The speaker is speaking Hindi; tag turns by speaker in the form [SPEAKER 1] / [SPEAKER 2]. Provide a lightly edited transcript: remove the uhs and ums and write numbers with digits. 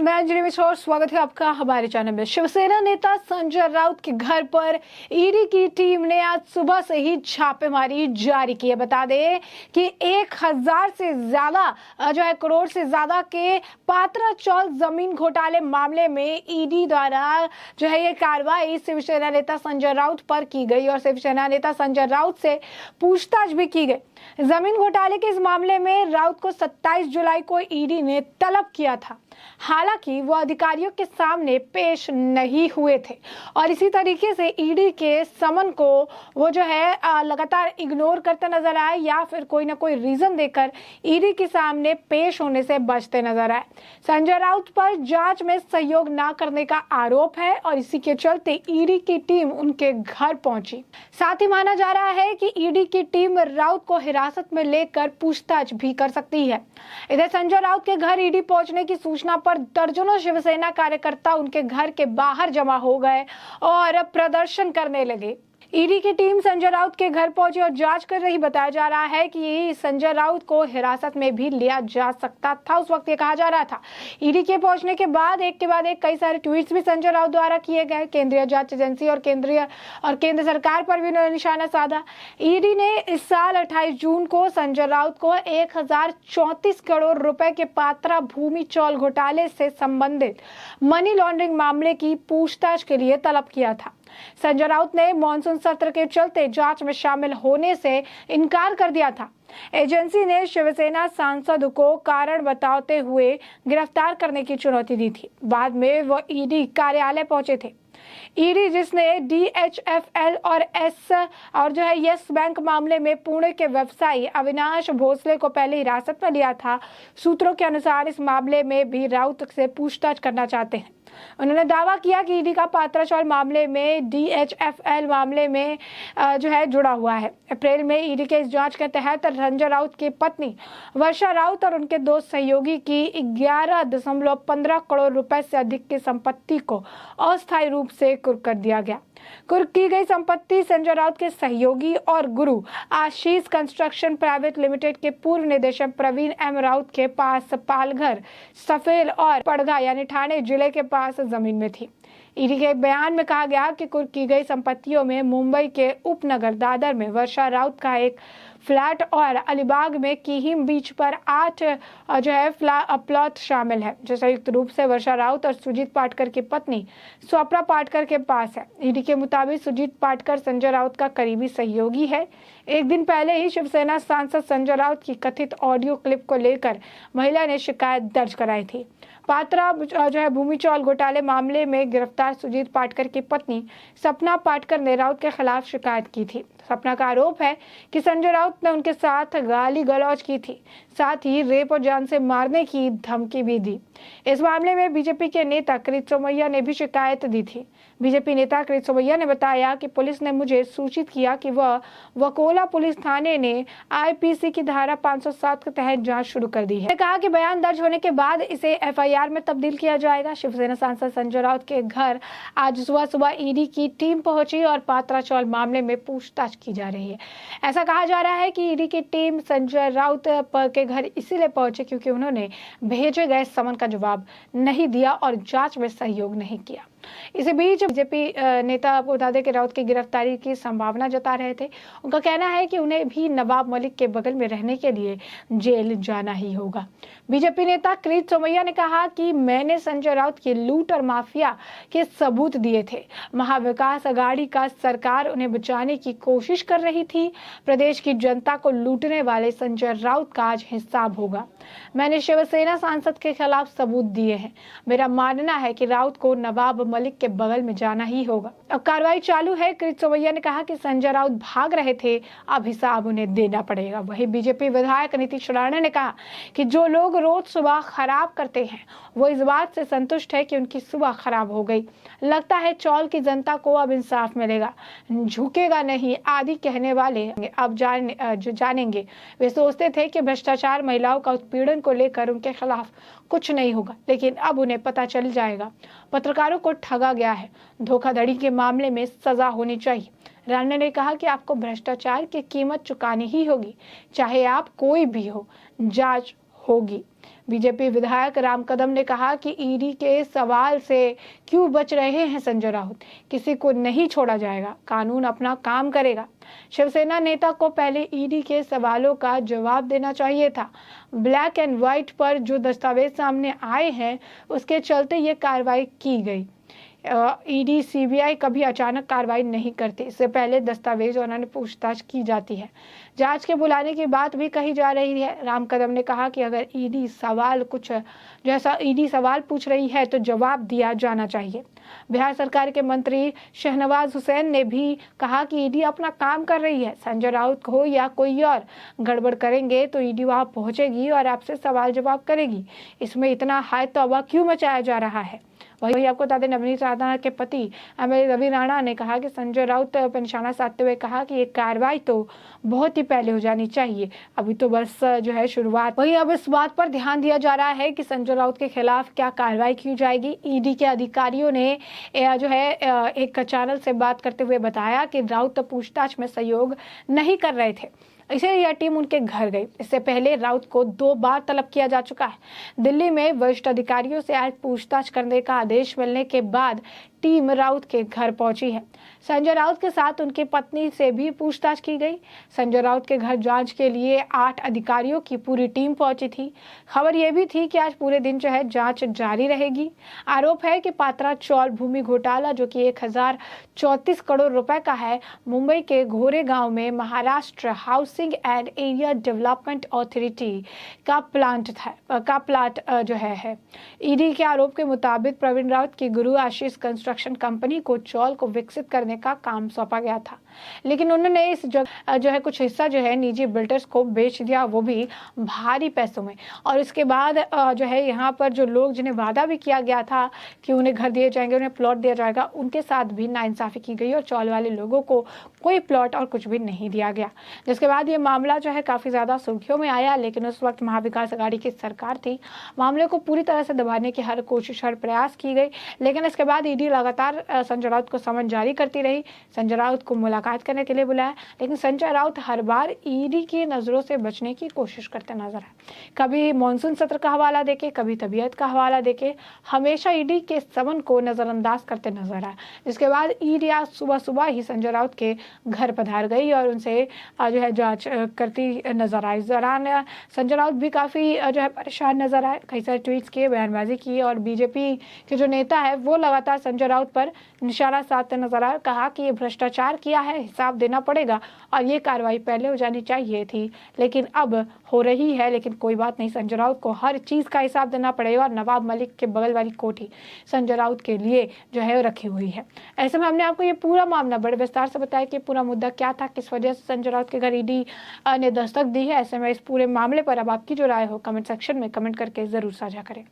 [SPEAKER 1] मैं अंजलि मिश्रा और स्वागत है आपका हमारे चैनल में। शिवसेना नेता संजय राउत के घर पर ईडी की टीम ने आज सुबह से ही छापेमारी जारी की है। बता दें कि 1000 से ज्यादा करोड़ से ज्यादा के पात्रा चौल जमीन घोटाले मामले में ईडी द्वारा ये कार्रवाई शिवसेना नेता संजय राउत पर की गई और शिवसेना नेता संजय राउत से पूछताछ भी की गई। जमीन घोटाले के इस मामले में राउत को 27 जुलाई को ईडी ने तलब किया था, हालांकि वो अधिकारियों के सामने पेश नहीं हुए थे और इसी तरीके से ईडी के समन को वो लगातार इग्नोर करते नजर आए या फिर कोई ना कोई रीजन देकर ईडी के सामने पेश होने से बचते नजर आए। संजय राउत पर जांच में सहयोग न करने का आरोप है और इसी के चलते ईडी की टीम उनके घर पहुंची। साथ ही माना जा रहा है कि ईडी की टीम राउत को हिरासत में लेकर पूछताछ भी कर सकती है। इधर संजय राउत के घर ईडी पहुंचने की सूचना पर दर्जनों शिवसेना कार्यकर्ता उनके घर के बाहर जमा हो गए और प्रदर्शन करने लगे। ईडी की टीम संजय राउत के घर पहुंची और जांच कर रही। बताया जा रहा है कि संजय राउत को हिरासत में भी लिया जा सकता था, उस वक्त ये कहा जा रहा था। ईडी के पहुंचने के बाद एक के बाद एक कई सारे ट्वीट्स भी संजय राउत द्वारा किए गए। केंद्रीय जांच एजेंसी और केंद्र सरकार पर भी उन्होंने निशाना साधा। ईडी ने इस साल 28 जून को संजय राउत को 1034 करोड़ रुपए के पात्रा भूमि चौल घोटाले से संबंधित मनी लॉन्ड्रिंग मामले की पूछताछ के लिए तलब किया था। संजय राउत ने मॉनसून सत्र के चलते जांच में शामिल होने से इनकार कर दिया था। एजेंसी ने शिवसेना सांसद को कारण बताते हुए गिरफ्तार करने की चुनौती दी थी। बाद में वह ईडी कार्यालय पहुंचे थे। ईडी जिसने DHFL और यस बैंक मामले में पुणे के व्यवसायी अविनाश भोसले को पहले हिरासत में लिया था। सूत्रों के अनुसार इस मामले में भी राउत से पूछताछ करना चाहते हैं। उन्होंने दावा किया कि ईडी का पात्रा चौल मामले में DHFL मामले में जुड़ा हुआ है। अप्रैल में ईडी के इस जांच के तहत संजय राउत की पत्नी वर्षा राउत और उनके दो सहयोगी की 11.15 करोड़ रुपए से अधिक की संपत्ति को अस्थायी रूप से कुर्क कर दिया गया। कुर्क की गई संपत्ति संजय राउत के सहयोगी और गुरु आशीष कंस्ट्रक्शन प्राइवेट लिमिटेड के पूर्व निदेशक प्रवीण M राउत के पास पालघर, सफेल और पड़गा यानी ठाणे जिले के पास जमीन में थी। ईडी के बयान में कहा गया कि कुर्क की गई संपत्तियों में मुंबई के उपनगर दादर में वर्षा राउत का एक फ्लैट और अलीबाग में कीहिम बीच पर 8 प्लॉट शामिल है, जो संयुक्त रूप से वर्षा राउत और सुजीत पाटकर की पत्नी स्वप्ना पाटकर के पास है। ईडी के मुताबिक सुजीत पाटकर संजय राउत का करीबी सहयोगी है। एक दिन पहले ही शिवसेना सांसद संजय राउत की कथित ऑडियो क्लिप को लेकर महिला ने शिकायत दर्ज कराई थी। पात्रा भूमि चौल घोटाले मामले में गिरफ्तार सुजीत पाटकर की पत्नी सपना पाटकर ने राउत के खिलाफ शिकायत की थी। सपना का आरोप है कि संजय राउत ने उनके साथ गाली गलौज की थी, साथ ही रेप और जान से मारने की धमकी भी दी। इस मामले में बीजेपी के नेता कृत सोमैया ने भी शिकायत दी थी। बीजेपी नेता कृत सोमैया ने बताया कि पुलिस ने मुझे सूचित किया कि वह वकोला पुलिस थाने ने IPC की धारा 507 के तहत जांच शुरू कर दी है। कहा कि बयान दर्ज होने के बाद इसे FIR में तब्दील किया जाएगा। शिवसेना सांसद संजय राउत के घर आज सुबह ईडी की टीम पहुंची और पात्रा चौल मामले में पूछताछ की जा रही है। ऐसा कहा जा रहा है कि ईडी की टीम संजय राउत के घर इसीलिए पहुंचे क्योंकि उन्होंने भेजे गए समन का जवाब नहीं दिया और जांच में सहयोग नहीं किया। इसी बीच बीजेपी नेता बता दें कि राउत की गिरफ्तारी की संभावना जता रहे थे। उनका कहना है कि उन्हें भी नवाब मलिक के बगल में रहने के लिए जेल जाना ही होगा। बीजेपी नेता कृत सोमैया ने कहा कि मैंने संजय राउत की लूट और माफिया के सबूत दिए थे। महाविकास अघाड़ी का सरकार उन्हें बचाने की कोशिश कर रही थी। प्रदेश की जनता को लूटने वाले संजय राउत का आज हिसाब होगा। मैंने शिवसेना सांसद के खिलाफ सबूत दिए हैं। मेरा मानना है कि राउत को नवाब मलिक के बगल में जाना ही होगा। अब कार्रवाई चालू है। कृत सोमैया ने कहा कि संजय राउत भाग रहे थे, अब हिसाब उन्हें देना पड़ेगा। वहीं बीजेपी विधायक नीतीश राणे ने कहा कि जो लोग रोज सुबह खराब करते हैं वो इस बात से संतुष्ट है कि उनकी सुबह खराब हो गई। लगता है चौल की जनता को अब इंसाफ मिलेगा। झुकेगा नहीं आदि कहने वाले अब जानेंगे। वे सोचते थे कि भ्रष्टाचार, महिलाओं का उत्पीड़न को लेकर उनके खिलाफ कुछ नहीं होगा, लेकिन अब उन्हें पता चल जाएगा। पत्रकारों को ठगा गया है। धोखाधड़ी के मामले में सजा होनी चाहिए। राणे ने कहा कि आपको भ्रष्टाचार की कीमत चुकानी ही होगी, चाहे आप कोई भी हो। जांच होगी। बीजेपी विधायक राम कदम ने कहा कि ईडी के सवाल से क्यों बच रहे हैं संजय राउत, किसी को नहीं छोड़ा जाएगा, कानून अपना काम करेगा। शिवसेना नेता को पहले ईडी के सवालों का जवाब देना चाहिए था। ब्लैक एंड व्हाइट पर जो दस्तावेज सामने आए हैं उसके चलते ये कार्रवाई की गई। ईडी सीबीआई कभी अचानक कार्रवाई नहीं करती, इससे पहले दस्तावेज और अन्य पूछताछ की जाती है। जांच के बुलाने की बात भी कही जा रही है। राम कदम ने कहा कि अगर ईडी सवाल पूछ रही है तो जवाब दिया जाना चाहिए। बिहार सरकार के मंत्री शहनवाज हुसैन ने भी कहा कि ईडी अपना काम कर रही है। संजय राउत हो या कोई और गड़बड़ करेंगे तो ईडी वहां पहुंचेगी और आपसे सवाल जवाब करेगी। इसमें इतना हाय तौबा क्यों मचाया जा रहा है? वही आपको बता दें, नवनीत राणा के पति एमएलए रवि राणा ने कहा कि संजय राउत पर निशाना साधते हुए कहा कि ये कार्रवाई तो बहुत ही पहले हो जानी चाहिए, अभी तो बस जो है शुरुआत। वही अब इस बात पर ध्यान दिया जा रहा है कि संजय राउत के खिलाफ क्या कार्रवाई की जाएगी। ईडी के अधिकारियों ने जो है एक चैनल से बात करते हुए बताया कि राउत पूछताछ में सहयोग नहीं कर रहे थे, इसलिए यह टीम उनके घर गई। इससे पहले राउत को 2 बार तलब किया जा चुका है। दिल्ली में वरिष्ठ अधिकारियों से आज पूछताछ करने का आदेश मिलने के बाद टीम राउत के घर पहुंची है। संजय राउत के साथ उनकी पत्नी से भी पूछताछ की गई। संजय राउत के घर जांच के लिए 8 अधिकारियों की पूरी टीम पहुंची थी। खबर यह भी थी कि आज पूरे दिन जो है जांच जारी रहेगी। आरोप है कि पात्रा चौल भूमि घोटाला, जो कि 1034 करोड़ रुपए का है, मुंबई के गोरेगांव में Maharashtra housing and area development authority का प्लाट जो है। ईडी के आरोप के मुताबिक प्रवीण राउत की गुरु आशीष कंस्ट्रक्शन कंपनी को चौल को विकसित करने का काम सौंपा गया था, लेकिन उन्होंने इस जगह जो है कुछ हिस्सा जो है निजी बिल्डर्स को बेच दिया, वो भी भारी पैसों में। और इसके बाद जो है यहाँ पर जो लोग जिन्हें वादा भी किया गया था कि उन्हें घर दिए जाएंगे, उन्हें प्लॉट दिया जाएगा, उनके साथ भी नाइंसाफी की गई और चौल वाले लोगों को कोई प्लॉट और कुछ भी नहीं दिया गया। जिसके बाद ये मामला जो है काफी ज्यादा सुर्खियों में आया, लेकिन उस वक्त महाविकास अघाड़ी की सरकार थी। मामले को पूरी तरह से दबाने की हर कोशिश, हर प्रयास की गई, लेकिन इसके बाद ईडी लगातार संजय राउत को समन जारी करती रही। संजय राउत को मुलाकात करने के लिए बुलाया, लेकिन संजय राउत हर बार ईडी की नजरों से बचने की कोशिश करते नजर आए। कभी मॉनसून सत्र का हवाला देके, कभी तबीयत का हवाला देके, हमेशा ईडी के समन को नजरअंदाज करते नजर आए। जिसके बाद ईडी आज सुबह ही संजय राउत के घर पधार गई और उनसे जो है जांच करती नजर आई। इस दौरान संजय राउत भी काफी जो है परेशान नजर आए, कई सारे ट्वीट्स किए, बयानबाजी की और बीजेपी के जो नेता है वो लगातार संजय राउत पर निशाना साधते नजर आए। कहा कि ये भ्रष्टाचार किया है, हिसाब देना पड़ेगा और ये कार्रवाई पहले हो जानी चाहिए थी, लेकिन अब हो रही है। लेकिन कोई बात नहीं, संजय राउत को हर चीज का हिसाब देना पड़ेगा और नवाब मलिक के बगल वाली कोठी संजय राउत के लिए जो है रखी हुई है। ऐसे में हमने आपको ये पूरा मामला बड़े विस्तार से बताया कि पूरा मुद्दा क्या था, किस वजह से संजय राउत के घर ईडी ने दस्तक दी है। ऐसे में इस पूरे मामले पर अब आपकी जो राय हो कमेंट सेक्शन में कमेंट करके जरूर साझा करें।